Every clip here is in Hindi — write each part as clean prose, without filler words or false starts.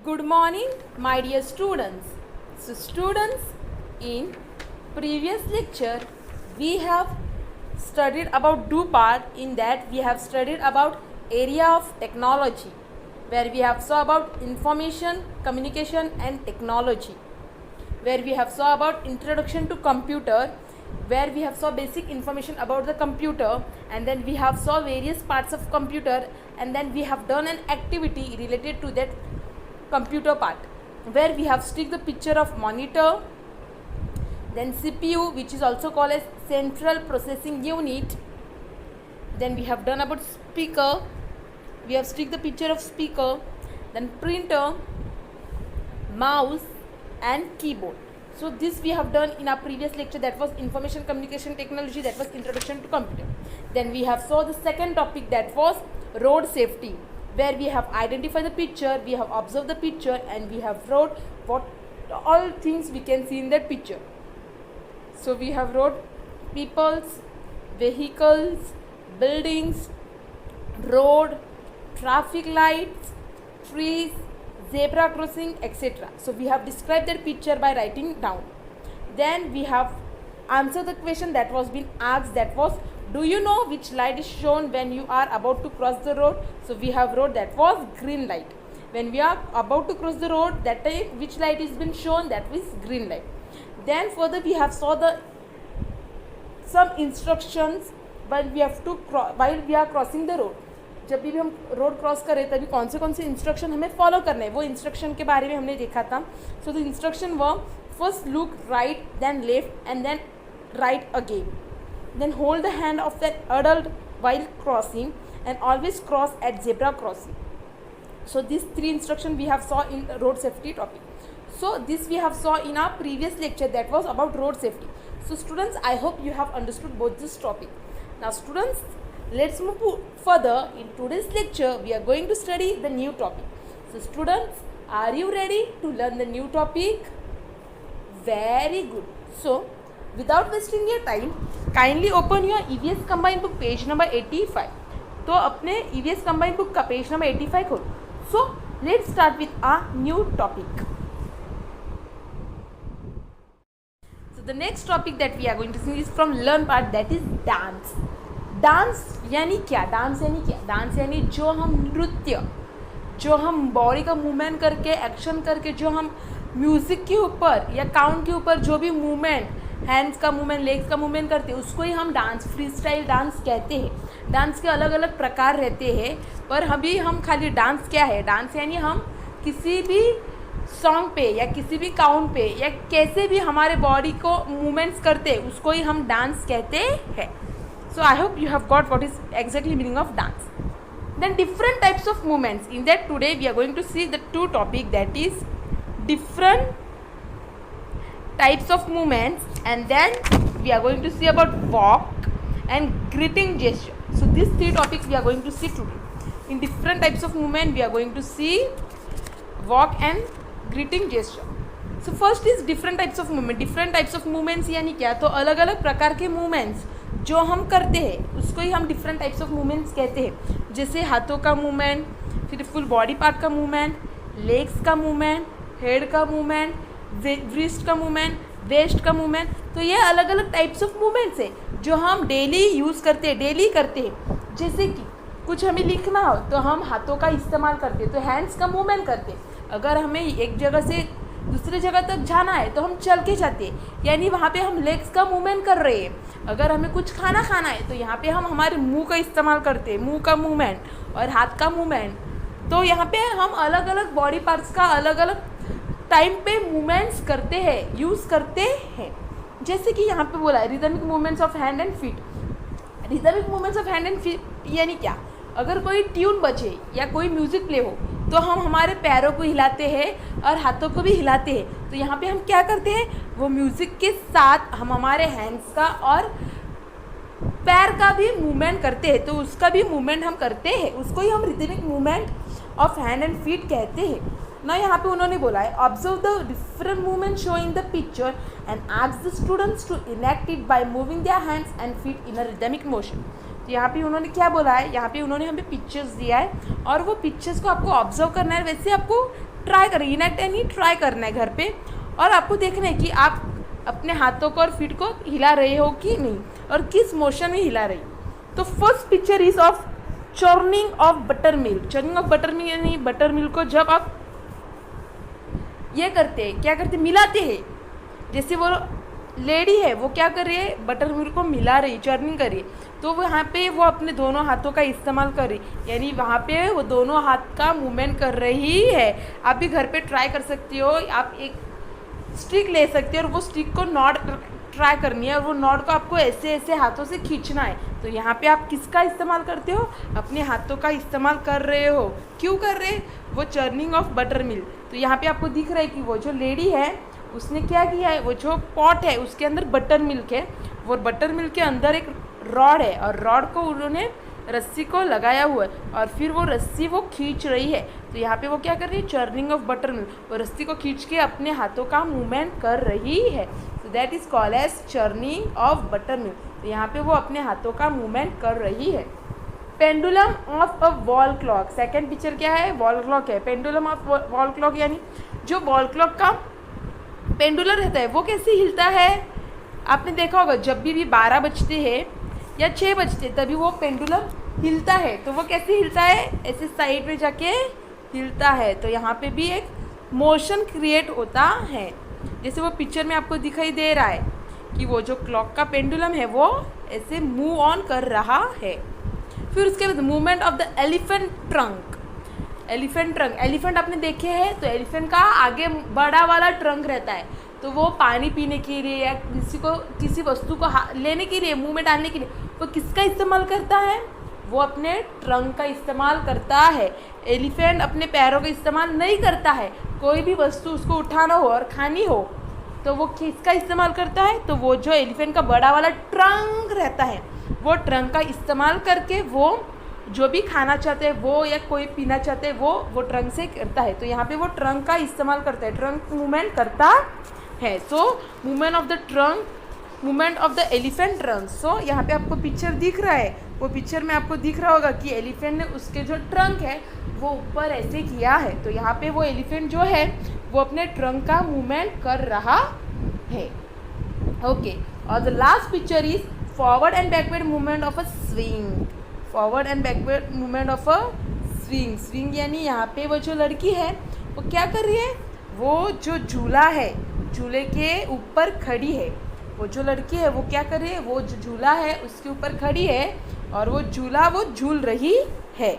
Good morning, my dear students. So, students, in previous lecture, we have studied about do part. In that, we have studied about area of technology, where we have saw about information, communication, and technology, where we have saw about introduction to computer, where we have saw basic information about the computer, and then we have saw various parts of computer, and then we have done an activity related to that computer part, where we have stick the picture of monitor, then CPU, which is also called as central processing unit. Then we have done about speaker, we have stick the picture of speaker, then printer, mouse, and keyboard. So this we have done in our previous lecture, that was information communication technology, that was introduction to computer. Then we have saw the second topic, that was road safety, where we have identified the picture, we have observed the picture, and we have wrote what all things we can see in that picture. So we have wrote peoples, vehicles, buildings, road, traffic lights, trees, zebra crossing, etc. So we have described that picture by writing down. Then we have answered the question that was been asked, that was, do you know which light is shown when you are about to cross the road? So we have wrote that was green light. When we are about to cross the road, that time which light is been shown, that is green light. Then further we have saw the some instructions while we are crossing the road. जब भी हम रोड क्रॉस करें तभी कौन से इंस्ट्रक्शन हमें फॉलो करने हैं, वो इंस्ट्रक्शन के बारे में हमने देखा था. So the instruction was first look right, then left, and then right again. Then hold the hand of that adult while crossing, and always cross at zebra crossing. So these three instructions we have saw in road safety topic. So this we have saw in our previous lecture, that was about road safety. So students, I hope you have understood both this topic. Now students, let's move further. In today's lecture we are going to study the new topic. So students, are you ready to learn the new topic? Very good. So without wasting your time, kindly open your EVS combined book page number 85. तो अपने EVS combined book का page number 85 खोलो. So let's start with our new topic. So the next topic that we are going to see is from learn part, that is dance. Dance यानी क्या? डांस यानी क्या? डांस यानी जो हम नृत्य, जो हम बॉडी का मूवमेंट करके, एक्शन करके, जो हम म्यूज़िक के ऊपर या काउंट के ऊपर जो भी मूवमेंट, हैंड्स का मूवमेंट, लेग्स का मूवमेंट करते हैं, उसको ही हम डांस, फ्री स्टाइल डांस कहते हैं. डांस के अलग अलग प्रकार रहते हैं, पर अभी हम खाली डांस क्या है, डांस यानी हम किसी भी सॉन्ग पे या किसी भी काउंट पे या कैसे भी हमारे बॉडी को मूवमेंट्स करते हैं, उसको ही हम डांस कहते हैं. So I hope you have got what is exactly meaning of dance. Then different types of movements. In that today we are going to see the two topic, that is different types of movements, and then we are going to see about walk and greeting gesture. So these three topics we are going to see today. In different types of movement we are going to see walk and greeting gesture. So first is different types of movement. Different types of movements यानी क्या? तो अलग अलग प्रकार के movements जो हम करते हैं उसको ही हम डिफरेंट टाइप्स ऑफ मूवमेंट्स कहते हैं. जैसे हाथों का मूवमेंट, फिर फुल बॉडी पार्ट का मूवमेंट, लेग्स का मूवमेंट, हेड का मूवमेंट, व्रिस्ट का मूवमेंट, वेस्ट का मूवमेंट. तो ये अलग अलग टाइप्स ऑफ मूवमेंट्स है जो हम डेली यूज़ करते हैं, डेली करते हैं. जैसे कि कुछ हमें लिखना हो तो हम हाथों का इस्तेमाल करते हैं, तो हैंड्स का मूवमेंट करते हैं. अगर हमें एक जगह से दूसरी जगह तक जाना है तो हम चल के जाते हैं, यानी वहाँ पे हम लेग्स का मूवमेंट कर रहे हैं. अगर हमें कुछ खाना है तो यहाँ पे हम हमारे मुंह का इस्तेमाल करते हैं, मुंह का मूवमेंट और हाथ का मूवमेंट. तो यहाँ पे हम अलग अलग बॉडी पार्ट्स का अलग अलग टाइम पे मूवमेंट्स करते हैं, यूज़ करते हैं. जैसे कि यहाँ पे बोला है rhythmic movements of hand and feet. Rhythmic movements of hand and feet यानी क्या? अगर कोई ट्यून बजे या कोई म्यूज़िक प्ले हो तो हम हमारे पैरों को हिलाते हैं और हाथों को भी हिलाते हैं. तो यहाँ पे हम क्या करते हैं, वो म्यूज़िक के साथ हम हमारे हैंड्स का और पैर का भी मूवमेंट करते हैं, तो उसका भी मूवमेंट हम करते हैं, उसको ही हम rhythmic movement of hand and feet कहते हैं ना. यहाँ पे उन्होंने बोला है observe the different movement show in the picture and ask the students to enact it by moving their hands and feet in a rhythmic motion. तो यहाँ पे उन्होंने क्या बोला है, यहाँ पे उन्होंने हमें पिक्चर्स दिया है और वो पिक्चर्स को आपको ऑब्जर्व करना है, वैसे आपको ट्राई करना है, इनएक्ट एंड ट्राई करना है घर पे, और आपको देखना है कि आप अपने हाथों को और फीट को हिला रहे हो कि नहीं और किस मोशन में हिला रही। तो first picture is of churning of butter milk. Churning of butter milk यानी बटर मिल्क को जब आप ये करते हैं, क्या करते हैं, मिलाते हैं। जैसे वो लेडी है वो क्या कर रही है, बटर मिल्क को मिला रही, चर्निंग कर रही है, तो वो यहाँ पे वो अपने दोनों हाथों का इस्तेमाल कर रही, यानी वहाँ पे वो दोनों हाथ का मूवमेंट कर रही है। आप भी घर पे ट्राई कर सकती हो। आप एक स्टिक ले सकते हो और वो स्टिक को नॉट ट्राई करनी है और वो नॉट को आपको ऐसे ऐसे हाथों से खींचना है। तो यहाँ पे आप किसका इस्तेमाल करते हो, अपने हाथों का इस्तेमाल कर रहे हो। क्यों कर रहे, वो चर्निंग ऑफ बटर मिल्क। तो यहाँ पे आपको दिख रहा है कि वो जो लेडी है उसने क्या किया है, वो जो पॉट है उसके अंदर बटर मिल्क है, वो बटर मिल्क के अंदर एक रॉड है और रॉड को उन्होंने रस्सी को लगाया हुआ है और फिर वो रस्सी वो खींच रही है। तो यहाँ पे वो क्या कर रही है, चर्निंग ऑफ बटर मिल्क, वो रस्सी को खींच के अपने हाथों का मूवमेंट कर रही है। तो that is called as churning of butter milk. तो यहाँ पे वो अपने हाथों का मूवमेंट कर रही है। Pendulum of a wall clock, second picture क्या है, वॉल क्लॉक है। पेंडुलम ऑफ वॉल क्लॉक यानी जो वॉल क्लॉक का पेंडुलम रहता है वो कैसे हिलता है। आपने देखा होगा जब भी 12 बजते हैं या 6 बजते तभी वो पेंडुलम हिलता है। तो वो कैसे हिलता है, ऐसे साइड में जाके हिलता है। तो यहाँ पे भी एक मोशन क्रिएट होता है, जैसे वो पिक्चर में आपको दिखाई दे रहा है कि वो जो क्लॉक का पेंडुलम है वो ऐसे मूव ऑन कर रहा है। फिर उसके बाद movement of the elephant trunk. Elephant trunk, elephant आपने देखे हैं तो एलिफेंट का आगे बड़ा वाला ट्रंक रहता है, तो वो पानी पीने के लिए या किसी वस्तु को लेने के लिए, मुंह में डालने के लिए वो किसका इस्तेमाल करता है, वो अपने ट्रंक का इस्तेमाल करता है। एलिफेंट अपने पैरों का इस्तेमाल नहीं करता है। कोई भी वस्तु उसको उठाना हो और खानी हो तो वो किसका इस्तेमाल करता है, तो वो जो एलिफेंट का बड़ा वाला ट्रंक रहता है वो ट्रंक का इस्तेमाल करके वो जो भी खाना चाहते हैं वो या कोई पीना चाहते हैं वो ट्रंक से करता है। तो यहाँ पे वो ट्रंक का इस्तेमाल करता है, ट्रंक मूवमेंट करता है। So movement of the trunk, movement of the elephant trunk. So यहाँ पे आपको पिक्चर दिख रहा है, वो पिक्चर में आपको दिख रहा होगा कि एलिफेंट ने उसके जो ट्रंक है वो ऊपर ऐसे किया है। तो यहाँ पे वो एलिफेंट जो है वो अपने ट्रंक का मूवमेंट कर रहा है। ओके, और the last picture is forward and backward movement of a swing. Forward and backward movement of a swing. Swing यानी यहाँ पे वो जो लड़की है वो क्या कर रही है, वो जो झूला है झूले के ऊपर खड़ी है। वो जो लड़की है वो क्या कर रही है, वो जो झूला है उसके ऊपर खड़ी है और वो झूला वो झूल रही है।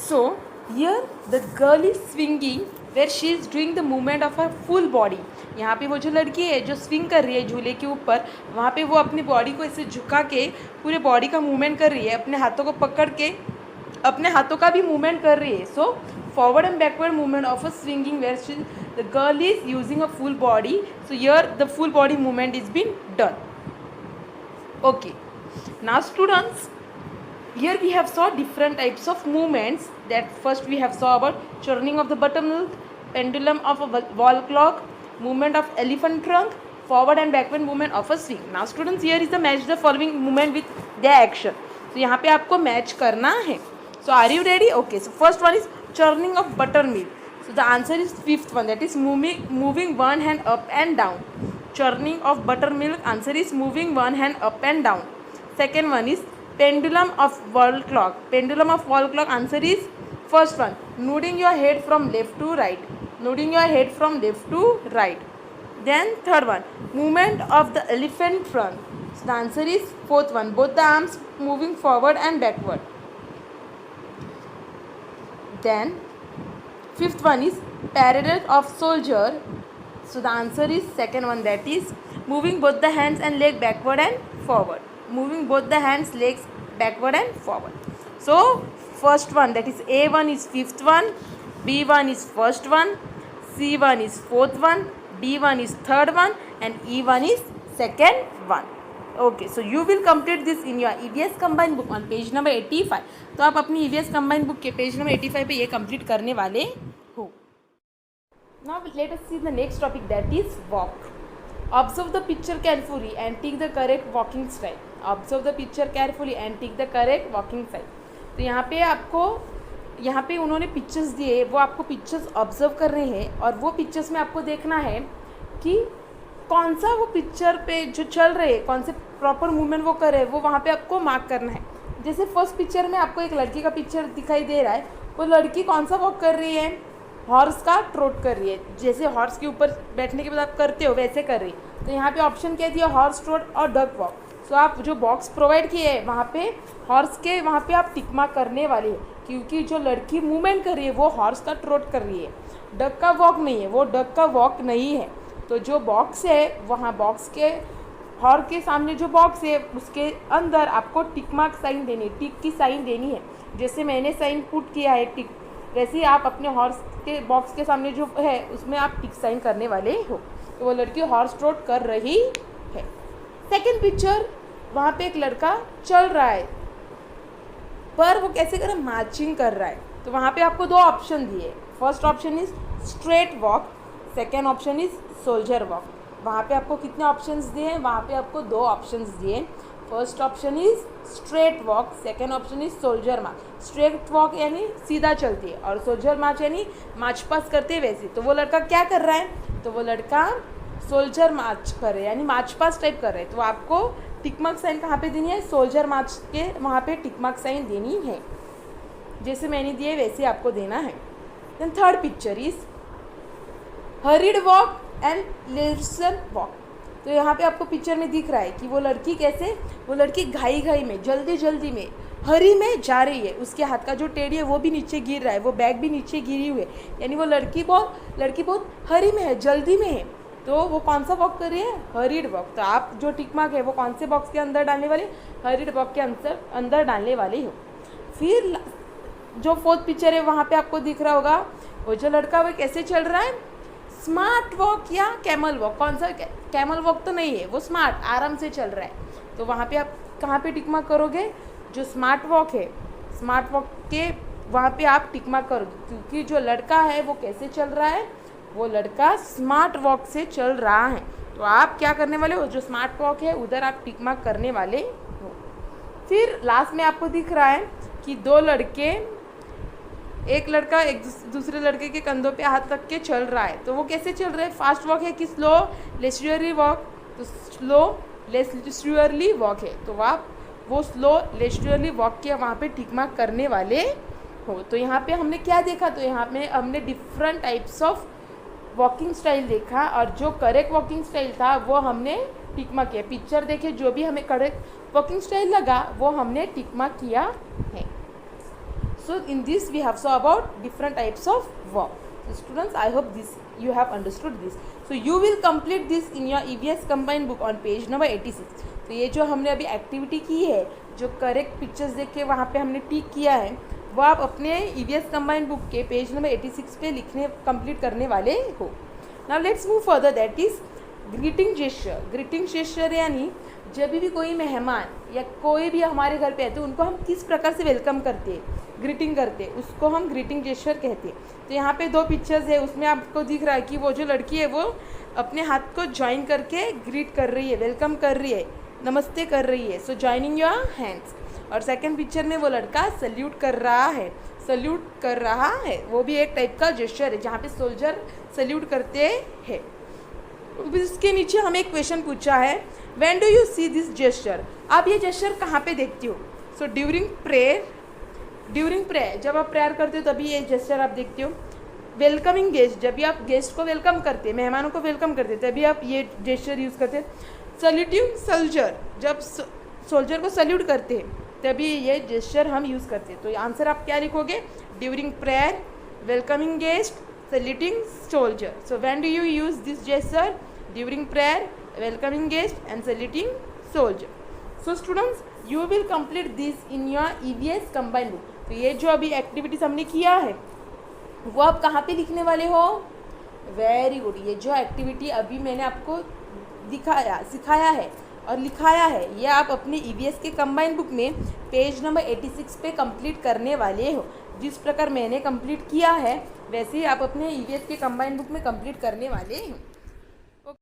So here the girl is swinging where she is doing the movement of her full body. यहाँ पे वो जो लड़की है जो स्विंग कर रही है झूले के ऊपर, वहाँ पे वो अपनी बॉडी को ऐसे झुका के पूरे बॉडी का मूवमेंट कर रही है, अपने हाथों को पकड़ के अपने हाथों का भी मूवमेंट कर रही है। So forward and backward movement of a swinging where she the girl is using a full body. So here the full body movement is been done. Okay, now students, here we have saw different types of movements. That first we have saw about churning of the buttermilk, pendulum of a wall clock, movement of elephant trunk, forward and backward movement of a swing. Now students, here is the match the following movement with their action. So यहाँ पे आपको मैच करना है. So are you ready? Okay, so first one is churning of buttermilk. So the answer is fifth one, that is moving one hand up and down. Churning of buttermilk, answer is moving one hand up and down. Second one is pendulum of wall clock. Pendulum of wall clock, answer is first one, nodding your head from left to right. Nodding your head from left to right. Then third one, movement of the elephant trunk. So the answer is fourth one, both the arms moving forward and backward. Then fifth one is parade of soldier. So the answer is second one, that is moving both the hands and leg backward and forward. Moving both the hands, legs backward and forward. So first one, that is A1 is fifth one, B1 is first one, C1 is fourth one, D1 is third one and E1 is second one. Okay, so you will complete this in your EVS combined book on page number 85. तो आप अपनी EVS combined book के पेज नंबर 85 पे ये कंप्लीट करने वाले हो. Now let us see the next topic, that is walk. Observe the picture carefully and take the correct walking style. Observe the picture carefully and tick the correct walking side. तो यहाँ पे उन्होंने पिक्चर्स दिए, वो आपको पिक्चर्स ऑब्जर्व कर रहे हैं और वो पिक्चर्स में आपको देखना है कि कौन सा वो पिक्चर पे जो चल रहे हैं, कौन से प्रॉपर मूवमेंट वो कर रहे हैं, वो वहाँ पे आपको मार्क करना है। जैसे फर्स्ट पिक्चर में आपको एक लड़की का पिक्चर दिखाई दे रहा है, वो लड़की कौन सा वॉक कर रही है, हॉर्स का ट्रोट कर रही है, जैसे हॉर्स के ऊपर बैठने के बाद आप करते हो वैसे कर रही है। तो यहाँ पे ऑप्शन क्या दिया, हॉर्स ट्रोट और डक वॉक। सो आप जो बॉक्स प्रोवाइड किए हैं वहाँ पे हॉर्स के वहाँ पे आप टिक मार्क करने वाले हैं, क्योंकि जो लड़की मूवमेंट कर रही है वो हॉर्स का ट्रोट कर रही है, डक का वॉक नहीं है, वो डक का वॉक नहीं है। तो जो बॉक्स है वहाँ बॉक्स के हॉर्स के सामने जो बॉक्स है उसके अंदर आपको टिक मार्क साइन देनी, टिक की साइन देनी है। जैसे मैंने साइन पुट किया है टिक, वैसे ही आप अपने हॉर्स के बॉक्स के सामने जो है उसमें आप टिक साइन करने वाले हो। तो वो लड़की हॉर्स ट्रोट कर रही है। सेकंड पिक्चर, वहाँ पे एक लड़का चल रहा है, पर वो कैसे कर रहा है, मार्चिंग कर रहा है। तो वहाँ पे आपको दो ऑप्शन दिए, first option is straight walk, second option is soldier walk. वहाँ पे आपको कितने ऑप्शंस दिए हैं, वहाँ पे आपको दो ऑप्शंस दिए। First option is straight walk, second option is soldier March. Straight walk यानी सीधा चलती है और सोल्जर मार्च यानी मार्च पास करते हैं वैसे। तो वो लड़का क्या कर रहा है, तो वो लड़का सोल्जर मार्च कर रहे हैं यानी मार्च पास टाइप कर रहे हैं। तो आपको टिक मार्क साइन कहाँ पे देनी है, सोल्जर मार्च के वहाँ पे टिक मार्क साइन देनी है, जैसे मैंने दिए वैसे आपको देना है। Then third picture is hurried walk and lesson walk. तो यहाँ पे आपको पिक्चर में दिख रहा है कि वो लड़की कैसे, वो लड़की घाई घाई में जल्दी जल्दी में हरी में जा रही है, उसके हाथ का जो टेढ़ी है वो भी नीचे गिर रहा है, वो बैग भी नीचे गिरी हुई है, यानी वो लड़की बहुत हरी में है, जल्दी में है। तो वो कौन सा वॉक कर रही है, हरीड वॉक। तो आप जो टिक मार्क है वो कौन से बॉक्स के अंदर डालने वाले, हरीड वॉक के अंदर डालने वाले हो। फिर जो फोर्थ पिक्चर है वहाँ पे आपको दिख रहा होगा वो जो लड़का वो कैसे चल रहा है, स्मार्ट वॉक या कैमल वॉक। कौन सा, कैमल वॉक तो नहीं है, वो स्मार्ट आराम से चल रहा है। तो वहाँ पे आप कहाँ पे टिक मार्क करोगे, जो स्मार्ट वॉक है, स्मार्ट वॉक के वहाँ पे आप टिक मार्क करोगे, क्योंकि जो लड़का है वो कैसे चल रहा है, वो लड़का स्मार्ट वॉक से चल रहा है। तो आप क्या करने वाले हो, जो स्मार्ट वॉक है उधर आप टिक मार्क करने वाले हो। फिर लास्ट में आपको दिख रहा है कि दो लड़के, एक लड़का एक दूसरे लड़के के कंधों पे हाथ रख के चल रहा है। तो वो कैसे चल रहा है, फास्ट वॉक है कि स्लो लेस्चुअरली वॉक, तो स्लो लेस्चुअरली वॉक है। तो आप वो स्लो लेस्चुअरली वॉक के वहाँ पे टिक मार्क करने वाले हो। तो यहाँ पे हमने क्या देखा, तो यहाँ पे हमने different types of walking style देखा और जो करेक्ट वॉकिंग स्टाइल था वो हमने टिक मार्क किया। पिक्चर देखे जो भी हमें करेक्ट वॉकिंग स्टाइल लगा वो हमने टिक मार्क किया है। So in this we have saw about different types of walk. So students, I hope this you have understood this. So you will complete this in your EVS combined book on page number 86. तो ये जो हमने अभी एक्टिविटी की है, जो करेक्ट पिक्चर्स देख के वहाँ पे हमने टिक किया है, वो आप अपने EVS combined book के पेज नंबर 86 पे लिखने कंप्लीट करने वाले हो। Now let's move further, that is greeting gesture. Greeting gesture यानी जब भी कोई मेहमान या कोई भी हमारे घर पे आए तो उनको हम किस प्रकार से वेलकम करते हैं, ग्रीटिंग करते हैं, उसको हम ग्रीटिंग जेस्चर कहते हैं। तो यहाँ पे दो पिक्चर्स है, उसमें आपको दिख रहा है कि वो जो लड़की है वो अपने हाथ को ज्वाइन करके ग्रीट कर रही है, वेलकम कर रही है, नमस्ते कर रही है। सो ज्वाइनिंग योर हैंड्स। और सेकंड पिक्चर में वो लड़का सल्यूट कर रहा है, सल्यूट कर रहा है, वो भी एक टाइप का जेस्चर है जहाँ पे सोल्जर सल्यूट करते हैं। इसके नीचे हमें एक क्वेश्चन पूछा है, when do you see this gesture. आप ये जेस्चर कहाँ पे देखते हो। So during prayer, during prayer जब आप प्रेयर करते हो तभी ये जेस्चर आप देखते हो। वेलकमिंग गेस्ट, जब भी आप गेस्ट को वेलकम करते हैं, मेहमानों को वेलकम करते हैं, तभी आप ये जेस्चर यूज़ करते हैं। सल्यूटिंग सोल्जर, जब सोल्जर को सल्यूट करते हैं तभी ये जेस्चर हम यूज़ करते हैं। तो आंसर आप क्या लिखोगे, during prayer, welcoming guest, saluting soldier. So when do you use this gesture? During prayer, welcoming guest and saluting soldier. So students, you will complete this in your EVS combined book. तो ये जो अभी एक्टिविटीज हमने किया है वो आप कहाँ पे लिखने वाले हो, वेरी गुड। ये जो एक्टिविटी अभी मैंने आपको दिखाया, सिखाया है और लिखाया है, ये आप अपने EVS के कंबाइंड बुक में पेज नंबर 86 पे कंप्लीट करने वाले हो। जिस प्रकार मैंने कंप्लीट किया है वैसे ही आप अपने EVS के कंबाइंड बुक में कंप्लीट करने वाले हो।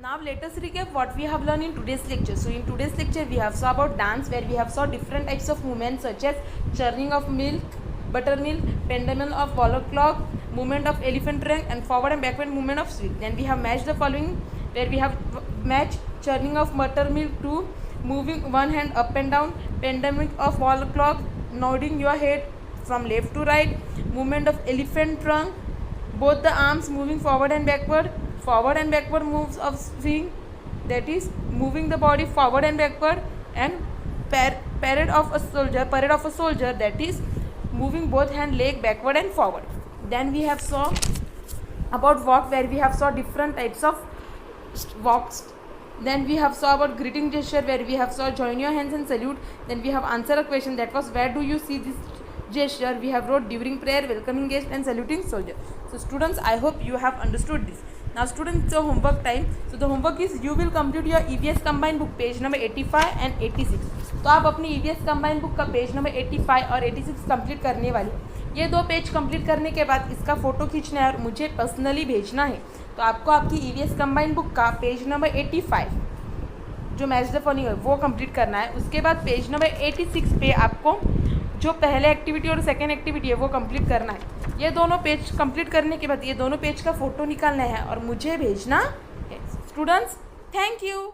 Now let us recap what we have learned in today's lecture. So in today's lecture we have saw about dance, where we have saw different types of movements such as churning of milk, buttermilk, pendulum of wall clock, movement of elephant trunk, and forward and backward movement of swing. Then we have matched the following, where we have matched churning of buttermilk to moving one hand up and down, pendulum of wall clock, nodding your head from left to right, movement of elephant trunk, both the arms moving forward and backward moves of swing, that is moving the body forward and backward, and parade of a soldier, that is moving both hand leg backward and forward. Then we have saw about walk, where we have saw different types of walks. Then we have saw about greeting gesture, where we have saw join your hands and salute. Then we have answer a question, that was where do you see this gesture. We have wrote during prayer, welcoming guest, and saluting soldier. So students, I hope you have understood this. Now students, it's a homework time. So the homework is you will complete your EVS combined book page number 85 and 86. तो आप अपनी EVS combined book का पेज नंबर 85 और 86 कंप्लीट करने वाले। ये 2 पेज कंप्लीट करने के बाद इसका फ़ोटो खींचना है और मुझे पर्सनली भेजना है। तो आपको आपकी EVS combined book का पेज नंबर 85 जो मैच द फॉलोइंग है वो कंप्लीट करना है। उसके बाद पेज नंबर 86 पे आपको जो पहले एक्टिविटी और सेकेंड एक्टिविटी है वो कंप्लीट करना है। ये दोनों पेज कंप्लीट करने के बाद ये दोनों पेज का फ़ोटो निकालना है और मुझे भेजना है। Students, thank you.